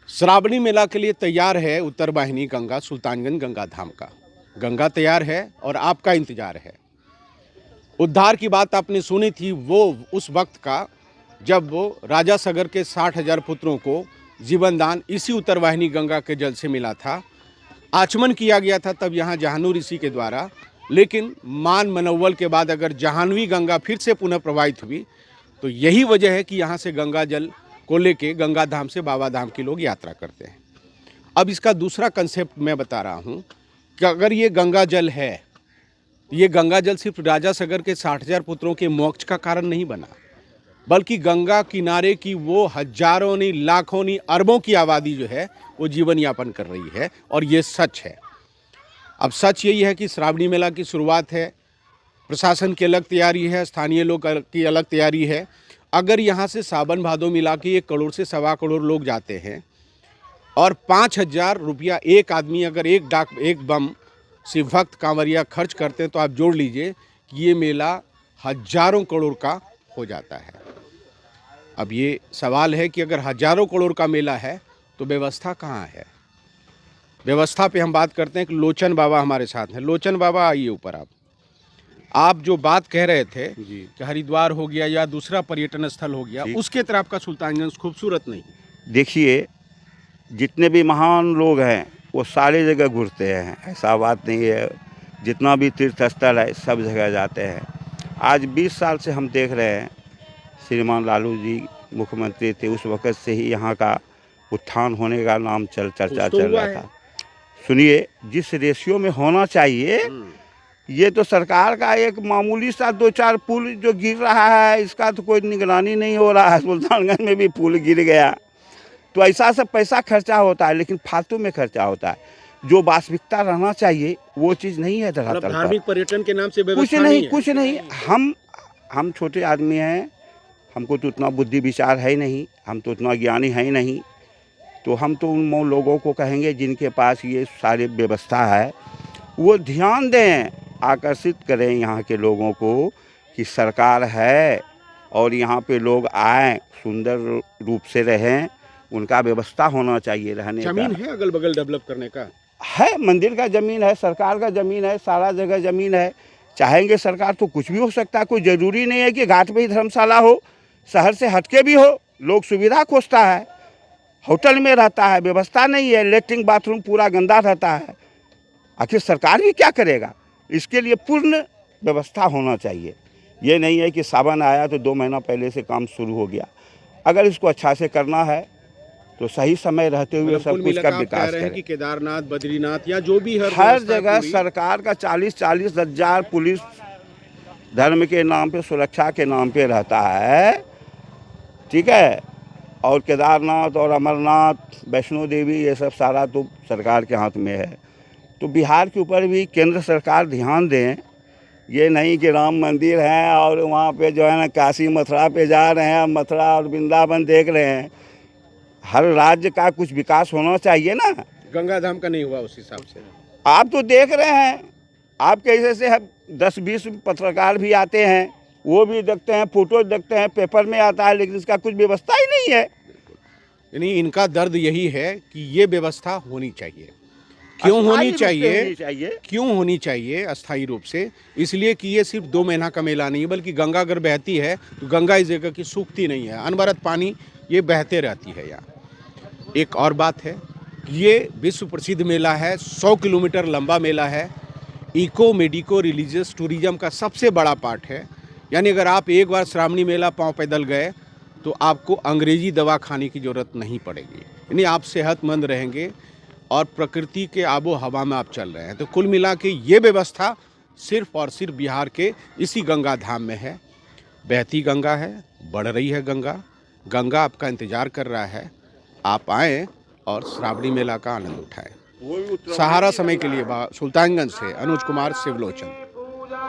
श्रावणी मेला के लिए तैयार है उत्तर वाहिनी गंगा सुल्तानगंज गंगा धाम का। गंगा तैयार है और आपका इंतजार है। उद्धार की बात आपने सुनी थी, वो उस वक्त का जब वो राजा सगर के 60,000 पुत्रों को जीवन दान इसी उत्तर वाहिनी गंगा के जल से मिला था। आचमन किया गया था तब यहाँ जहानू ऋषि के द्वारा, लेकिन मान मनोवल के बाद अगर जहानवी गंगा फिर से पुनः प्रवाहित हुई तो यही वजह है कि यहाँ से गंगा जल को लेके गंगा धाम से बाबा धाम के लोग यात्रा करते हैं। अब इसका दूसरा कंसेप्ट मैं बता रहा हूँ कि अगर ये गंगा जल है, ये गंगा जल सिर्फ राजा सगर के 60,000 पुत्रों के मोक्ष का कारण नहीं बना, बल्कि गंगा किनारे की वो हजारों नहीं लाखों नहीं अरबों की आबादी जो है वो जीवन यापन कर रही है और ये सच है। अब सच यही है कि श्रावणी मेला की शुरुआत है, प्रशासन की अलग तैयारी है, स्थानीय लोग की अलग तैयारी है। अगर यहाँ से सावन भादो मिला के 1 करोड़ से 1.25 करोड़ लोग जाते हैं और 5,000 रुपया एक आदमी अगर एक बम शिव भक्त कांवरिया खर्च करते हैं तो आप जोड़ लीजिए कि ये मेला हजारों करोड़ का हो जाता है। अब ये सवाल है कि अगर हजारों करोड़ का मेला है तो व्यवस्था कहाँ है। व्यवस्था पे हम बात करते हैं कि लोचन बाबा हमारे साथ हैं। लोचन बाबा आइए ऊपर। आप जो बात कह रहे थे कि हरिद्वार हो गया या दूसरा पर्यटन स्थल हो गया, उसके तरह आपका सुल्तानगंज खूबसूरत नहीं। देखिए, जितने भी महान लोग हैं वो सारे जगह घूरते हैं, ऐसा बात नहीं है। जितना भी तीर्थ स्थल है सब जगह जाते हैं। आज 20 साल से हम देख रहे हैं, श्रीमान लालू जी मुख्यमंत्री थे, उस वक़्त से ही यहाँ का उत्थान होने का नाम चर्चा चल रहा था। सुनिए, जिस रेशियो में होना चाहिए, ये तो सरकार का एक मामूली सा 2-4 पुल जो गिर रहा है, इसका तो कोई निगरानी नहीं हो रहा है। सुल्तानगंज में भी पुल गिर गया तो ऐसा सब पैसा खर्चा होता है, लेकिन फालतू में खर्चा होता है। जो वास्तविकता रहना चाहिए वो चीज़ नहीं है। धार्मिक पर्यटन के नाम से कुछ नहीं। हम छोटे आदमी हैं, हमको तो उतना बुद्धि विचार है नहीं, हम तो उतना ज्ञानी है नहीं। तो हम तो उन लोगों को कहेंगे जिनके पास ये सारी व्यवस्था है वो ध्यान दें, आकर्षित करें यहाँ के लोगों को कि सरकार है और यहाँ पे लोग आएँ, सुंदर रूप से रहें। उनका व्यवस्था होना चाहिए रहने का। जमीन है अगल बगल डेवलप करने का है, मंदिर का ज़मीन है, सरकार का ज़मीन है, सारा जगह ज़मीन है। चाहेंगे सरकार तो कुछ भी हो सकता है। कोई ज़रूरी नहीं है कि घाट पे ही धर्मशाला हो, शहर से हटके भी हो। लोग सुविधा खोजता है, होटल में रहता है, व्यवस्था नहीं है, लेटरिन बाथरूम पूरा गंदा रहता है। आखिर सरकार भी क्या करेगा? इसके लिए पूर्ण व्यवस्था होना चाहिए। ये नहीं है कि सावन आया तो 2 महीना पहले से काम शुरू हो गया। अगर इसको अच्छा से करना है तो सही समय रहते हुए सब कुछ का विकास करें। कि केदारनाथ, बद्रीनाथ या जो भी हर जगह सरकार का 40-40 हज़ार पुलिस धर्म के नाम पे, सुरक्षा के नाम पे रहता है, ठीक है। और केदारनाथ और अमरनाथ, वैष्णो देवी, ये सब सारा तो सरकार के हाथ में है। तो बिहार के ऊपर भी केंद्र सरकार ध्यान दें। ये नहीं कि राम मंदिर है और वहाँ पे जो है ना काशी मथुरा पे जा रहे हैं, मथुरा और वृंदावन देख रहे हैं। हर राज्य का कुछ विकास होना चाहिए ना। गंगा धाम का नहीं हुआ उस हिसाब से। आप तो देख रहे हैं, आपके ऐसे 10-20 पत्रकार भी आते हैं, वो भी देखते हैं, फोटो देखते हैं, पेपर में आता है, लेकिन इसका कुछ व्यवस्था ही नहीं है। यानी इनका दर्द यही है कि ये व्यवस्था होनी चाहिए। क्यों होनी चाहिए अस्थायी रूप से? इसलिए कि ये सिर्फ 2 महीना का मेला नहीं है, बल्कि गंगा अगर बहती है तो गंगा इस जगह की सूखती नहीं है, अनवरत पानी ये बहते रहती है यहाँ। एक और बात है, ये विश्व प्रसिद्ध मेला है, 100 किलोमीटर लंबा मेला है, इको मेडिको रिलीजियस टूरिज्म का सबसे बड़ा पार्ट है। यानी अगर आप एक बार श्रावणी मेला पांव पैदल गए तो आपको अंग्रेजी दवा खाने की ज़रूरत नहीं पड़ेगी। यानी आप सेहतमंद रहेंगे और प्रकृति के आबो हवा में आप चल रहे हैं। तो कुल मिला के ये व्यवस्था सिर्फ और सिर्फ बिहार के इसी गंगा धाम में है। बहती गंगा है, बढ़ रही है गंगा। गंगा आपका इंतज़ार कर रहा है, आप आएँ और श्रावणी मेला का आनंद उठाएं। सहारा समय के लिए सुल्तानगंज से अनुज कुमार, शिवलोचन।